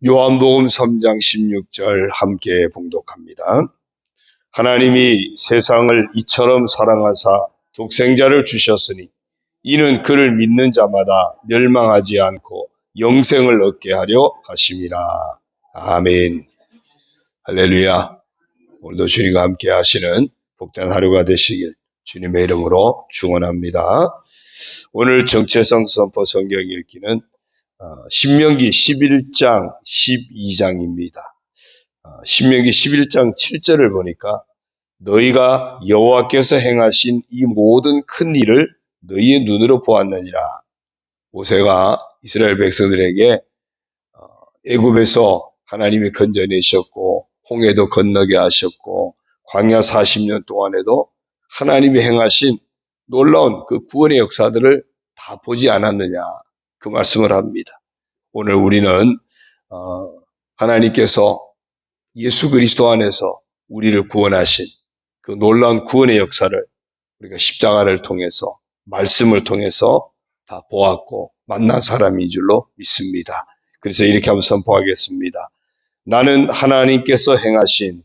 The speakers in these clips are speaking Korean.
요한복음 3장 16절 함께 봉독합니다. 하나님이 세상을 이처럼 사랑하사 독생자를 주셨으니 이는 그를 믿는 자마다 멸망하지 않고 영생을 얻게 하려 하심이라. 아멘. 할렐루야. 오늘도 주님과 함께 하시는 복된 하루가 되시길 주님의 이름으로 축원합니다. 오늘 정체성 선포 성경 읽기는 신명기 11장 12장입니다. 신명기 11장 7절을 보니까 너희가 여호와께서 행하신 이 모든 큰 일을 너희의 눈으로 보았느니라. 모세가 이스라엘 백성들에게 애굽에서 하나님이 건져내셨고 홍해도 건너게 하셨고 광야 40년 동안에도 하나님이 행하신 놀라운 그 구원의 역사들을 다 보지 않았느냐, 그 말씀을 합니다. 오늘 우리는 하나님께서 예수 그리스도 안에서 우리를 구원하신 그 놀라운 구원의 역사를 우리가 십자가를 통해서, 말씀을 통해서 다 보았고 만난 사람인 줄로 믿습니다. 그래서 이렇게 한번 선포하겠습니다. 나는 하나님께서 행하신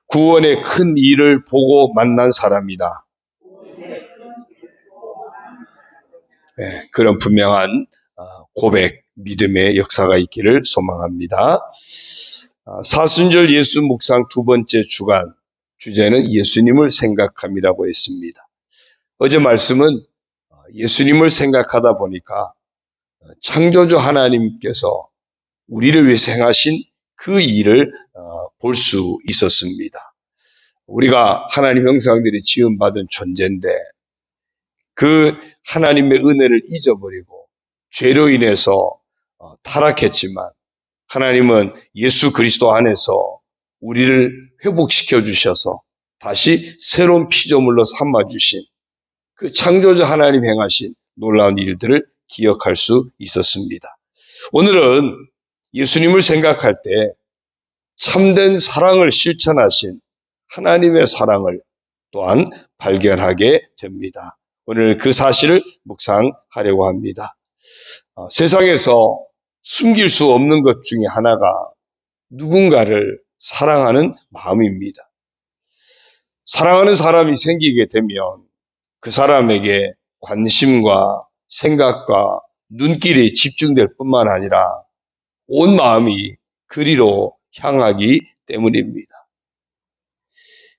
구원의 큰 일을 보고 만난 사람이다. 네, 그런 분명한 고백, 믿음의 역사가 있기를 소망합니다. 사순절 예수 묵상 두 번째 주간, 주제는 예수님을 생각함이라고 했습니다. 어제 말씀은 예수님을 생각하다 보니까 창조주 하나님께서 우리를 위해서 행하신 그 일을 볼 수 있었습니다. 우리가 하나님 형상들이 지음받은 존재인데 그 하나님의 은혜를 잊어버리고 죄로 인해서 타락했지만 하나님은 예수 그리스도 안에서 우리를 회복시켜 주셔서 다시 새로운 피조물로 삼아주신 그 창조주 하나님 행하신 놀라운 일들을 기억할 수 있었습니다. 오늘은 예수님을 생각할 때 참된 사랑을 실천하신 하나님의 사랑을 또한 발견하게 됩니다. 오늘 그 사실을 묵상하려고 합니다. 세상에서 숨길 수 없는 것 중에 하나가 누군가를 사랑하는 마음입니다. 사랑하는 사람이 생기게 되면 그 사람에게 관심과 생각과 눈길이 집중될 뿐만 아니라 온 마음이 그리로 향하기 때문입니다.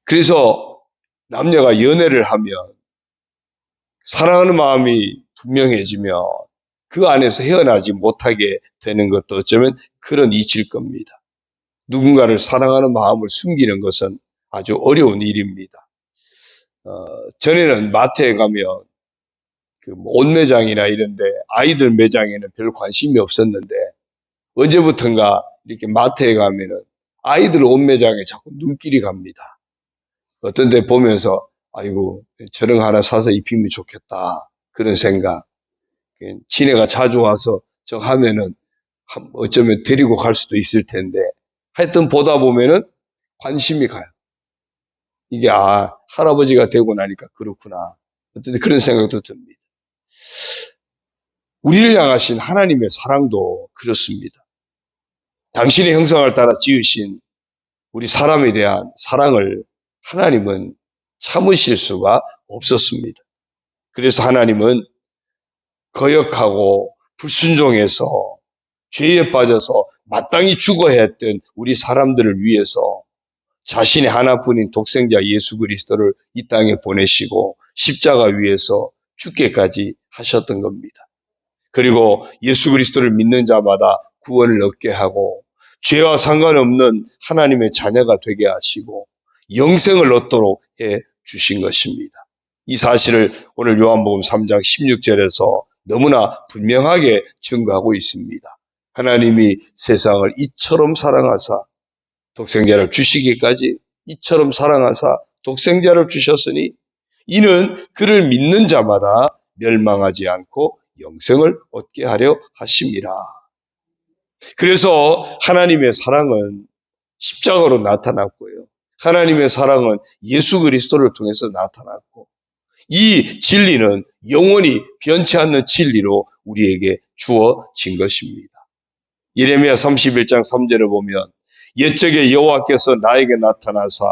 그래서 남녀가 연애를 하면 사랑하는 마음이 분명해지면 그 안에서 헤어나지 못하게 되는 것도 어쩌면 그런 이치일 겁니다. 누군가를 사랑하는 마음을 숨기는 것은 아주 어려운 일입니다. 전에는 마트에 가면 그 옷 매장이나 이런데 아이들 매장에는 별 관심이 없었는데 언제부턴가 이렇게 마트에 가면은 아이들 옷 매장에 자꾸 눈길이 갑니다. 어떤 데 보면서 아이고 저런 거 하나 사서 입히면 좋겠다, 그런 생각. 지네가 자주 와서 저거 하면은 어쩌면 데리고 갈 수도 있을 텐데 하여튼 보다 보면은 관심이 가요. 이게 할아버지가 되고 나니까 그렇구나, 어떤 그런 생각도 듭니다. 우리를 향하신 하나님의 사랑도 그렇습니다. 당신의 형상을 따라 지으신 우리 사람에 대한 사랑을 하나님은 참으실 수가 없었습니다. 그래서 하나님은 거역하고 불순종해서 죄에 빠져서 마땅히 죽어야 했던 우리 사람들을 위해서 자신의 하나뿐인 독생자 예수 그리스도를 이 땅에 보내시고 십자가 위에서 죽게까지 하셨던 겁니다. 그리고 예수 그리스도를 믿는 자마다 구원을 얻게 하고 죄와 상관없는 하나님의 자녀가 되게 하시고 영생을 얻도록 해 주신 것입니다. 이 사실을 오늘 요한복음 3장 16절에서 너무나 분명하게 증거하고 있습니다. 하나님이 세상을 이처럼 사랑하사 독생자를 주시기까지 이처럼 사랑하사 독생자를 주셨으니 이는 그를 믿는 자마다 멸망하지 않고 영생을 얻게 하려 하심이라. 그래서 하나님의 사랑은 십자가로 나타났고요. 하나님의 사랑은 예수 그리스도를 통해서 나타났고 이 진리는 영원히 변치 않는 진리로 우리에게 주어진 것입니다. 예레미야 31장 3절을 보면 옛적에 여호와께서 나에게 나타나사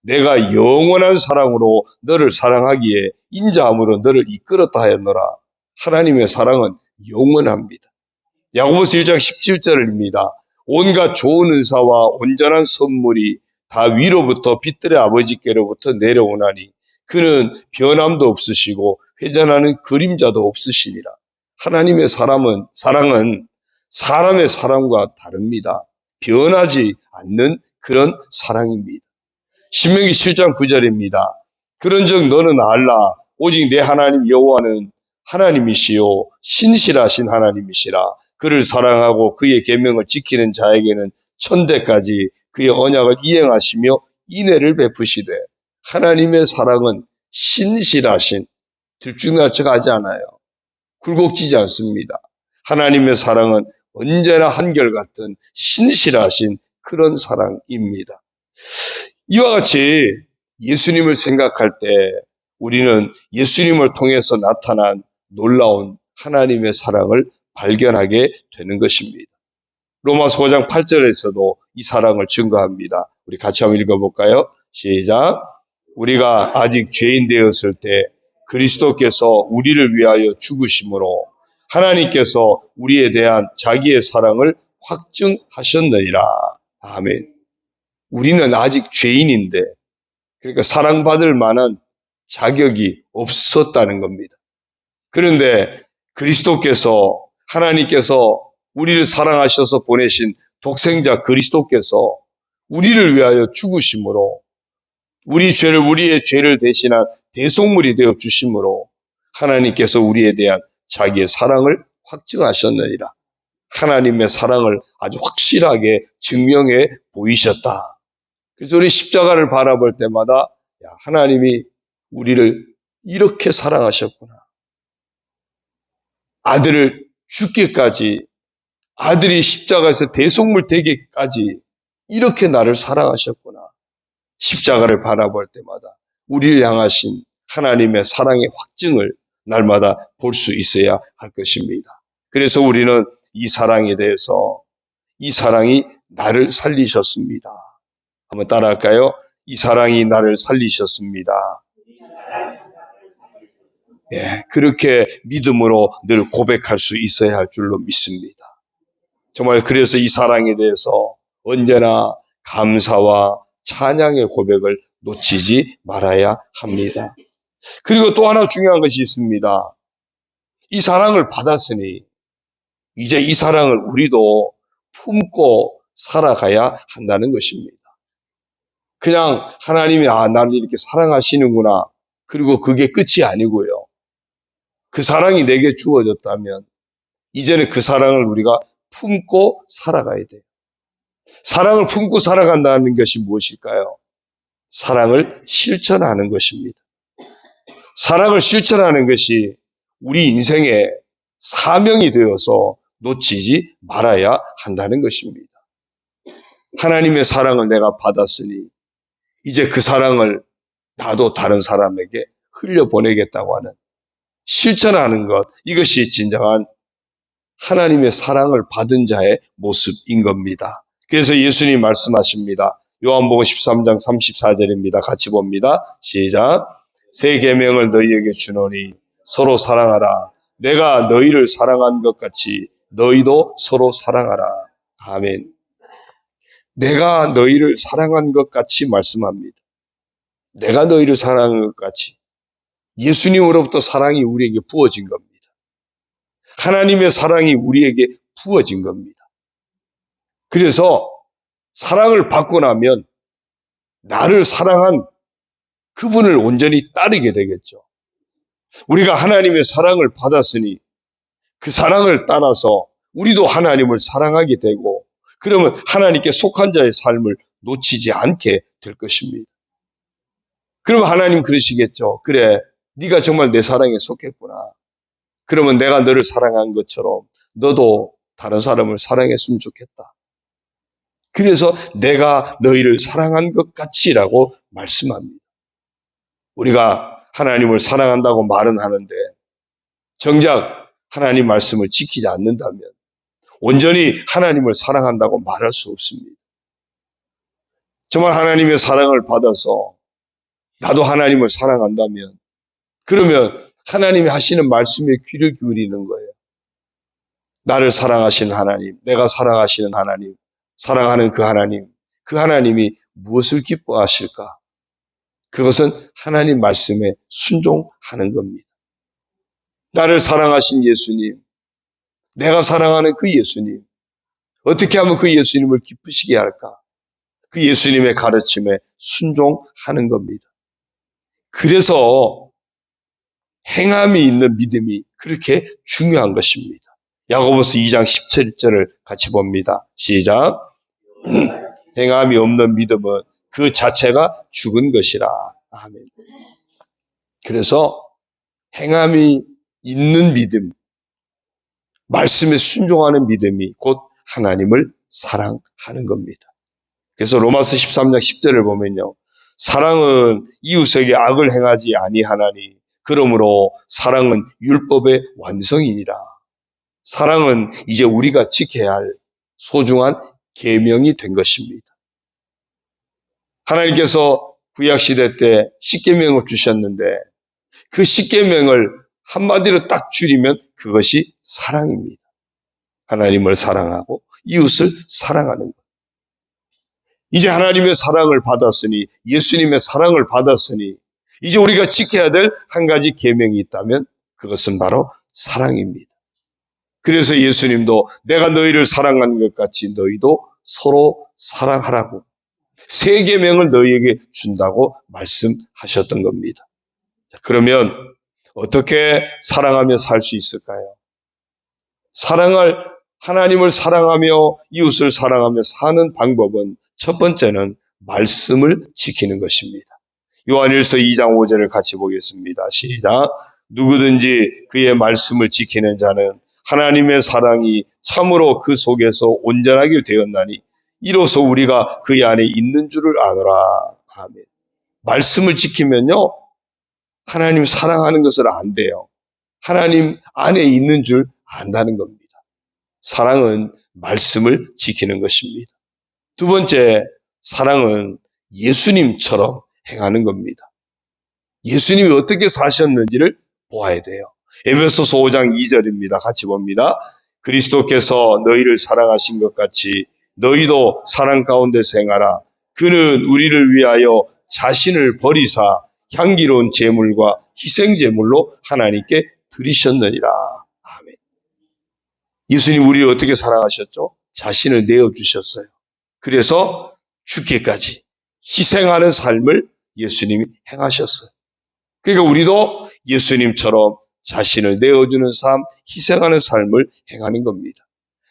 내가 영원한 사랑으로 너를 사랑하기에 인자함으로 너를 이끌었다 하였노라. 하나님의 사랑은 영원합니다. 야고보서 1장 17절입니다. 온갖 좋은 은사와 온전한 선물이 다 위로부터 빛들의 아버지께로부터 내려오나니 그는 변함도 없으시고 회전하는 그림자도 없으시니라. 하나님의 사랑은 사람의 사랑과 다릅니다. 변하지 않는 그런 사랑입니다. 신명기 7장 9절입니다. 그런즉 너는 알라 오직 내 하나님 여호와는 하나님이시요 신실하신 하나님이시라. 그를 사랑하고 그의 계명을 지키는 자에게는 천대까지 그의 언약을 이행하시며 인애를 베푸시되 하나님의 사랑은 신실하신 들쭉날쭉하지 않아요. 굴곡지지 않습니다. 하나님의 사랑은 언제나 한결같은 신실하신 그런 사랑입니다. 이와 같이 예수님을 생각할 때 우리는 예수님을 통해서 나타난 놀라운 하나님의 사랑을 발견하게 되는 것입니다. 로마서 5장 8절에서도 이 사랑을 증거합니다. 우리 같이 한번 읽어볼까요? 시작. 우리가 아직 죄인 되었을 때 그리스도께서 우리를 위하여 죽으심으로 하나님께서 우리에 대한 자기의 사랑을 확증하셨느니라. 아멘. 우리는 아직 죄인인데 그러니까 사랑받을 만한 자격이 없었다는 겁니다. 그런데 그리스도께서 하나님께서 우리를 사랑하셔서 보내신 독생자 그리스도께서 우리를 위하여 죽으심으로 우리의 죄를 대신한 대속물이 되어 주심으로 하나님께서 우리에 대한 자기의 사랑을 확증하셨느니라. 하나님의 사랑을 아주 확실하게 증명해 보이셨다. 그래서 우리 십자가를 바라볼 때마다 하나님이 우리를 이렇게 사랑하셨구나. 아들을 죽기까지 아들이 십자가에서 대속물 되기까지 이렇게 나를 사랑하셨구나. 십자가를 바라볼 때마다 우리를 향하신 하나님의 사랑의 확증을 날마다 볼 수 있어야 할 것입니다. 그래서 우리는 이 사랑에 대해서 이 사랑이 나를 살리셨습니다. 한번 따라할까요? 이 사랑이 나를 살리셨습니다. 예, 그렇게 믿음으로 늘 고백할 수 있어야 할 줄로 믿습니다. 정말 그래서 이 사랑에 대해서 언제나 감사와 찬양의 고백을 놓치지 말아야 합니다. 그리고 또 하나 중요한 것이 있습니다. 이 사랑을 받았으니 이제 이 사랑을 우리도 품고 살아가야 한다는 것입니다. 그냥 하나님이 나를 이렇게 사랑하시는구나. 그리고 그게 끝이 아니고요. 그 사랑이 내게 주어졌다면 이제는 그 사랑을 우리가 품고 살아가야 돼요. 사랑을 품고 살아간다는 것이 무엇일까요? 사랑을 실천하는 것입니다. 사랑을 실천하는 것이 우리 인생의 사명이 되어서 놓치지 말아야 한다는 것입니다. 하나님의 사랑을 내가 받았으니 이제 그 사랑을 나도 다른 사람에게 흘려보내겠다고 하는 실천하는 것, 이것이 진정한 하나님의 사랑을 받은 자의 모습인 겁니다. 그래서 예수님 말씀하십니다. 요한복음 13장 34절입니다. 같이 봅니다. 시작. 새 계명을 너희에게 주노니 서로 사랑하라. 내가 너희를 사랑한 것 같이 너희도 서로 사랑하라. 아멘. 내가 너희를 사랑한 것 같이 말씀합니다. 내가 너희를 사랑한 것 같이. 예수님으로부터 사랑이 우리에게 부어진 겁니다. 하나님의 사랑이 우리에게 부어진 겁니다. 그래서 사랑을 받고 나면 나를 사랑한 그분을 온전히 따르게 되겠죠. 우리가 하나님의 사랑을 받았으니 그 사랑을 따라서 우리도 하나님을 사랑하게 되고 그러면 하나님께 속한 자의 삶을 놓치지 않게 될 것입니다. 그러면 하나님 그러시겠죠. 그래, 네가 정말 내 사랑에 속했구나. 그러면 내가 너를 사랑한 것처럼 너도 다른 사람을 사랑했으면 좋겠다. 그래서 내가 너희를 사랑한 것 같이라고 말씀합니다. 우리가 하나님을 사랑한다고 말은 하는데 정작 하나님 말씀을 지키지 않는다면 온전히 하나님을 사랑한다고 말할 수 없습니다. 정말 하나님의 사랑을 받아서 나도 하나님을 사랑한다면 그러면 하나님이 하시는 말씀에 귀를 기울이는 거예요. 나를 사랑하시는 하나님, 내가 사랑하시는 하나님, 사랑하는 그 하나님이 무엇을 기뻐하실까? 그것은 하나님 말씀에 순종하는 겁니다. 나를 사랑하신 예수님, 내가 사랑하는 그 예수님, 어떻게 하면 그 예수님을 기쁘시게 할까? 그 예수님의 가르침에 순종하는 겁니다. 그래서 행함이 있는 믿음이 그렇게 중요한 것입니다. 야고보서 2장 17절을 같이 봅니다. 시작. 행함이 없는 믿음은 그 자체가 죽은 것이라. 아멘. 그래서 행함이 있는 믿음, 말씀에 순종하는 믿음이 곧 하나님을 사랑하는 겁니다. 그래서 로마서 13장 10절을 보면요. 사랑은 이웃에게 악을 행하지 아니하나니 그러므로 사랑은 율법의 완성이니라. 사랑은 이제 우리가 지켜야 할 소중한 계명이 된 것입니다. 하나님께서 구약시대 때 십계명을 주셨는데 그 십계명을 한마디로 딱 줄이면 그것이 사랑입니다. 하나님을 사랑하고 이웃을 사랑하는 것. 이제 하나님의 사랑을 받았으니 예수님의 사랑을 받았으니 이제 우리가 지켜야 될 한 가지 계명이 있다면 그것은 바로 사랑입니다. 그래서 예수님도 내가 너희를 사랑한 것 같이 너희도 서로 사랑하라고 세 계명을 너희에게 준다고 말씀하셨던 겁니다. 그러면 어떻게 사랑하며 살 수 있을까요? 하나님을 사랑하며 이웃을 사랑하며 사는 방법은 첫 번째는 말씀을 지키는 것입니다. 요한일서 2장 5절을 같이 보겠습니다. 시작. 누구든지 그의 말씀을 지키는 자는 하나님의 사랑이 참으로 그 속에서 온전하게 되었나니 이로써 우리가 그의 안에 있는 줄을 아노라. 아멘. 말씀을 지키면요. 하나님 사랑하는 것을 안돼요. 하나님 안에 있는 줄 안다는 겁니다. 사랑은 말씀을 지키는 것입니다. 두 번째, 사랑은 예수님처럼 행하는 겁니다. 예수님이 어떻게 사셨는지를 보아야 돼요. 에베소서 5장 2절입니다. 같이 봅니다. 그리스도께서 너희를 사랑하신 것 같이 너희도 사랑 가운데 행하라. 그는 우리를 위하여 자신을 버리사 향기로운 제물과 희생 제물로 하나님께 드리셨느니라. 아멘. 예수님 우리를 어떻게 사랑하셨죠? 자신을 내어주셨어요. 그래서 죽기까지 희생하는 삶을 예수님이 행하셨어요. 그러니까 우리도 예수님처럼 자신을 내어주는 삶, 희생하는 삶을 행하는 겁니다.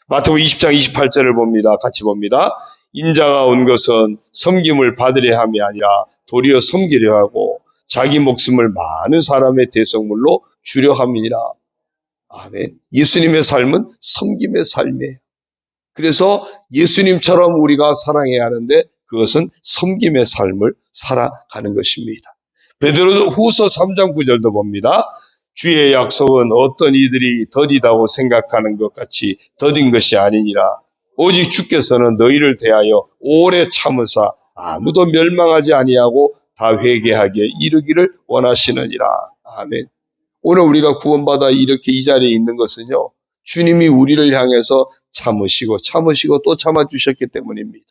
마태복음 20장 28절을 봅니다. 같이 봅니다. 인자가 온 것은 섬김을 받으려 함이 아니라 도리어 섬기려 하고 자기 목숨을 많은 사람의 대성물로 주려 함이니라. 아멘. 예수님의 삶은 섬김의 삶이에요. 그래서 예수님처럼 우리가 사랑해야 하는데 그것은 섬김의 삶을 살아가는 것입니다. 베드로후서 3장 9절도 봅니다. 주의 약속은 어떤 이들이 더디다고 생각하는 것 같이 더딘 것이 아니니라. 오직 주께서는 너희를 대하여 오래 참으사 아무도 멸망하지 아니하고 다 회개하게 이르기를 원하시느니라. 아멘. 오늘 우리가 구원받아 이렇게 이 자리에 있는 것은요. 주님이 우리를 향해서 참으시고 또 참아주셨기 때문입니다.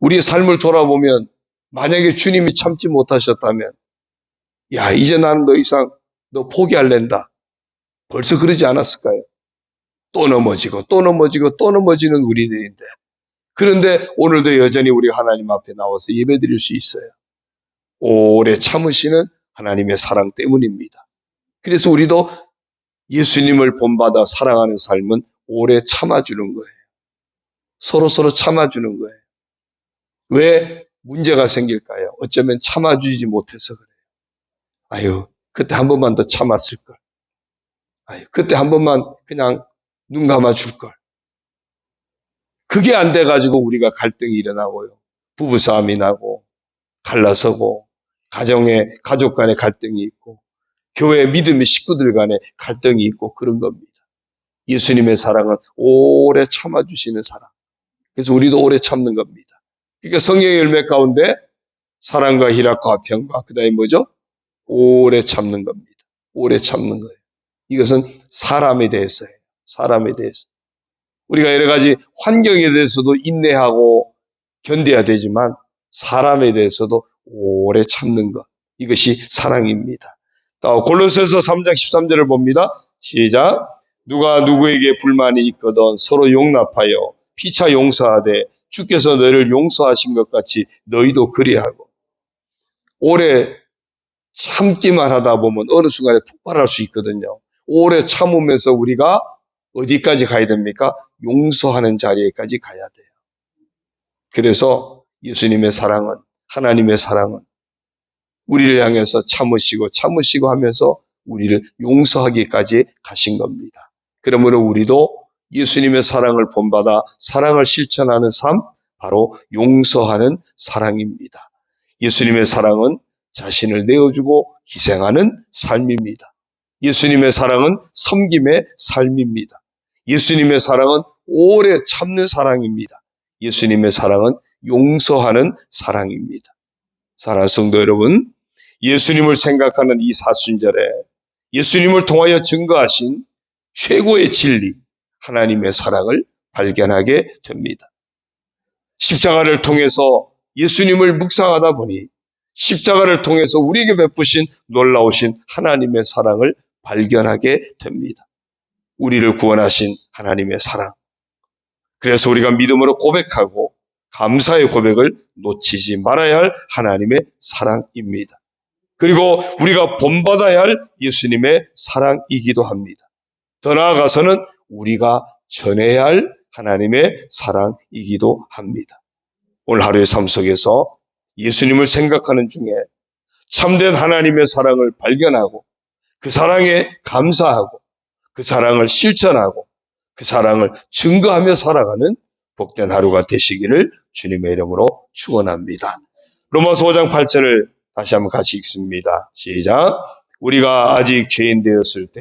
우리의 삶을 돌아보면 만약에 주님이 참지 못하셨다면 야 이제 나는 더 이상 너 포기할랜다. 벌써 그러지 않았을까요? 또 넘어지고 또 넘어지는 우리들인데 그런데 오늘도 여전히 우리 하나님 앞에 나와서 예배드릴 수 있어요. 오래 참으시는 하나님의 사랑 때문입니다. 그래서 우리도 예수님을 본받아 사랑하는 삶은 오래 참아주는 거예요. 서로 참아주는 거예요. 왜 문제가 생길까요? 어쩌면 참아주지 못해서 그래요. 아유, 그때 한 번만 더 참았을걸. 아유, 그때 한 번만 그냥 눈 감아줄걸. 그게 안 돼가지고 우리가 갈등이 일어나고요. 부부싸움이 나고 갈라서고, 가족 간에 갈등이 있고, 교회 믿음의 식구들 간에 갈등이 있고 그런 겁니다. 예수님의 사랑은 오래 참아주시는 사랑. 그래서 우리도 오래 참는 겁니다. 그러니까 성령의 열매 가운데 사랑과 희락과 평과, 그 다음에 뭐죠? 오래 참는 겁니다. 오래 참는 거예요. 이것은 사람에 대해서예요. 사람에 대해서. 우리가 여러 가지 환경에 대해서도 인내하고 견뎌야 되지만 사람에 대해서도 오래 참는 것. 이것이 사랑입니다. 또 골로새서 3장 13절을 봅니다. 시작. 누가 누구에게 불만이 있거든 서로 용납하여 피차 용서하되 주께서 너를 용서하신 것 같이 너희도 그리하고. 오래 참기만 하다 보면 어느 순간에 폭발할 수 있거든요. 오래 참으면서 우리가 어디까지 가야 됩니까? 용서하는 자리에까지 가야 돼요. 그래서 예수님의 사랑은, 하나님의 사랑은 우리를 향해서 참으시고 하면서 우리를 용서하기까지 가신 겁니다. 그러므로 우리도 예수님의 사랑을 본받아 사랑을 실천하는 삶, 바로 용서하는 사랑입니다. 예수님의 사랑은 자신을 내어주고 희생하는 삶입니다. 예수님의 사랑은 섬김의 삶입니다. 예수님의 사랑은 오래 참는 사랑입니다. 예수님의 사랑은 용서하는 사랑입니다. 사랑하는 성도 여러분, 예수님을 생각하는 이 사순절에 예수님을 통하여 증거하신 최고의 진리, 하나님의 사랑을 발견하게 됩니다. 십자가를 통해서 예수님을 묵상하다 보니 십자가를 통해서 우리에게 베푸신 놀라우신 하나님의 사랑을 발견하게 됩니다. 우리를 구원하신 하나님의 사랑. 그래서 우리가 믿음으로 고백하고 감사의 고백을 놓치지 말아야 할 하나님의 사랑입니다. 그리고 우리가 본받아야 할 예수님의 사랑이기도 합니다. 더 나아가서는 우리가 전해야 할 하나님의 사랑이기도 합니다. 오늘 하루의 삶 속에서 예수님을 생각하는 중에 참된 하나님의 사랑을 발견하고 그 사랑에 감사하고 그 사랑을 실천하고 그 사랑을 증거하며 살아가는 복된 하루가 되시기를 주님의 이름으로 축원합니다. 로마서 5장 8절을 다시 한번 같이 읽습니다. 시작. 우리가 아직 죄인 되었을 때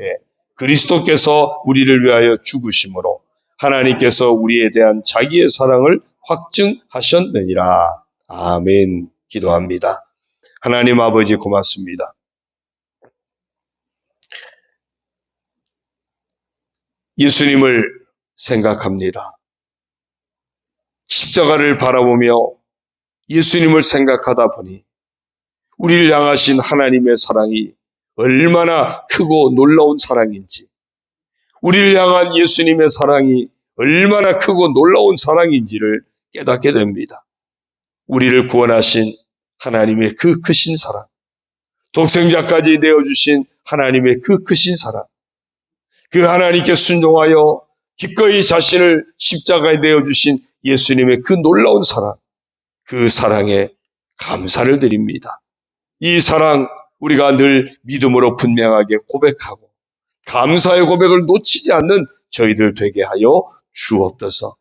그리스도께서 우리를 위하여 죽으심으로 하나님께서 우리에 대한 자기의 사랑을 확증하셨느니라. 아멘. 기도합니다. 하나님 아버지 고맙습니다. 예수님을 생각합니다. 십자가를 바라보며 예수님을 생각하다 보니 우리를 향하신 하나님의 사랑이 얼마나 크고 놀라운 사랑인지, 우리를 향한 예수님의 사랑이 얼마나 크고 놀라운 사랑인지를 깨닫게 됩니다. 우리를 구원하신 하나님의 그 크신 사랑, 독생자까지 내어주신 하나님의 그 크신 사랑, 그 하나님께 순종하여 기꺼이 자신을 십자가에 내어주신 예수님의 그 놀라운 사랑, 그 사랑에 감사를 드립니다. 이 사랑 우리가 늘 믿음으로 분명하게 고백하고 감사의 고백을 놓치지 않는 저희들 되게 하여 주옵소서.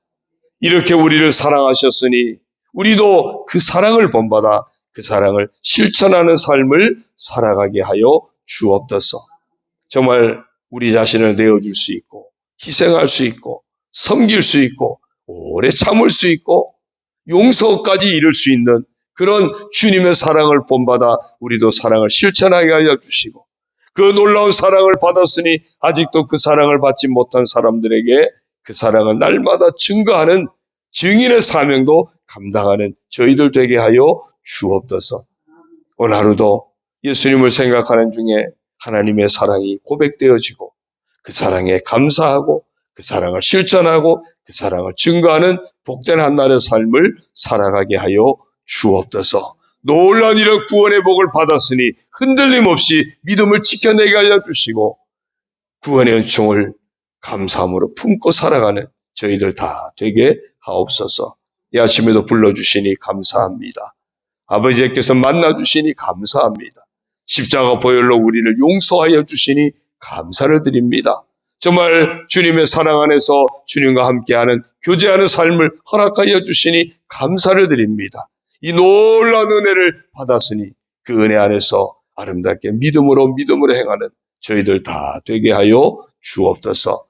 이렇게 우리를 사랑하셨으니 우리도 그 사랑을 본받아 그 사랑을 실천하는 삶을 살아가게 하여 주옵소서. 정말 우리 자신을 내어줄 수 있고 희생할 수 있고 섬길 수 있고 오래 참을 수 있고 용서까지 이룰 수 있는 그런 주님의 사랑을 본받아 우리도 사랑을 실천하게 하여 주시고, 그 놀라운 사랑을 받았으니 아직도 그 사랑을 받지 못한 사람들에게 그 사랑을 날마다 증거하는 증인의 사명도 감당하는 저희들 되게 하여 주옵소서. 오늘 하루도 예수님을 생각하는 중에 하나님의 사랑이 고백되어지고 그 사랑에 감사하고 그 사랑을 실천하고 그 사랑을 증거하는 복된 한날의 삶을 살아가게 하여 주옵소서. 놀라운 이런 구원의 복을 받았으니 흔들림 없이 믿음을 지켜내게 하여 주시고 구원의 은총을 감사함으로 품고 살아가는 저희들 다 되게 하옵소서. 이 아침에도 불러주시니 감사합니다. 아버지께서 만나주시니 감사합니다. 십자가 보혈로 우리를 용서하여 주시니 감사를 드립니다. 정말 주님의 사랑 안에서 주님과 함께하는 교제하는 삶을 허락하여 주시니 감사를 드립니다. 이 놀라운 은혜를 받았으니 그 은혜 안에서 아름답게 믿음으로 행하는 저희들 다 되게 하여 주옵소서.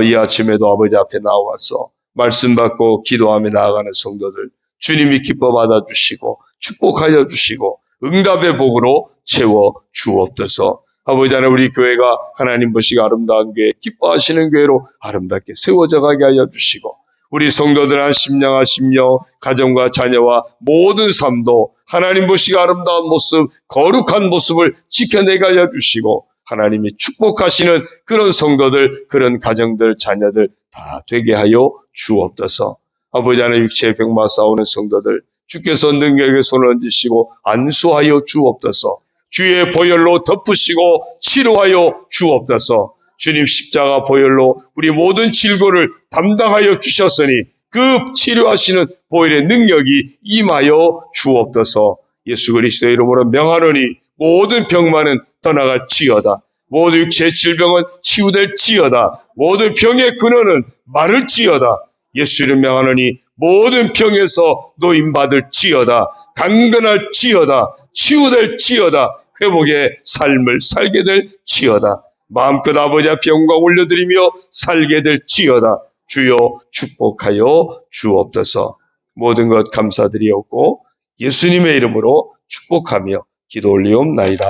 이 아침에도 아버지 앞에 나와서 말씀 받고 기도하며 나아가는 성도들 주님이 기뻐 받아주시고 축복하여 주시고 응답의 복으로 채워 주옵소서. 아버지 하나님, 우리 교회가 하나님 보시기 아름다운 교회, 기뻐하시는 교회로 아름답게 세워져 가게 하여 주시고, 우리 성도들 한 심령 가정과 자녀와 모든 삶도 하나님 보시기 아름다운 모습, 거룩한 모습을 지켜내게 하여 주시고, 하나님이 축복하시는 그런 성도들, 그런 가정들, 자녀들 다 되게 하여 주옵소서. 아버지 하나님, 육체의 병마 싸우는 성도들 주께서 능력의 손을 얹으시고 안수하여 주옵소서. 주의 보혈로 덮으시고 치료하여 주옵소서. 주님 십자가 보혈로 우리 모든 질고를 담당하여 주셨으니 그 치료하시는 보혈의 능력이 임하여 주옵소서. 예수 그리스도의 이름으로 명하노니 모든 병만은 떠나갈지어다. 모든 육체의 질병은 치유될지어다. 모든 병의 근원은 마를지어다. 예수 이름 명하노니 모든 병에서 노임받을지어다. 강건할지어다. 치유될지어다. 회복의 삶을 살게 될지어다. 마음껏 아버지 앞에 영광 올려드리며 살게 될지어다. 주여 축복하여 주옵소서. 모든 것 감사드리옵고 예수님의 이름으로 축복하며 기도 올리옵나이다.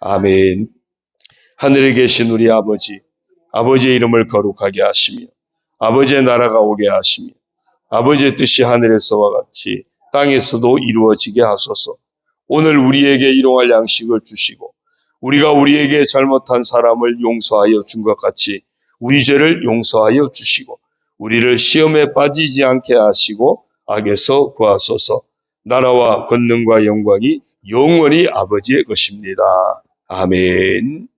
아멘. 하늘에 계신 우리 아버지, 아버지의 이름을 거룩하게 하시며 아버지의 나라가 오게 하시며 아버지의 뜻이 하늘에서와 같이 땅에서도 이루어지게 하소서. 오늘 우리에게 일용할 양식을 주시고 우리가 우리에게 잘못한 사람을 용서하여 준 것 같이 우리 죄를 용서하여 주시고 우리를 시험에 빠지지 않게 하시고 악에서 구하소서. 나라와 권능과 영광이 영원히 아버지의 것입니다. 아멘.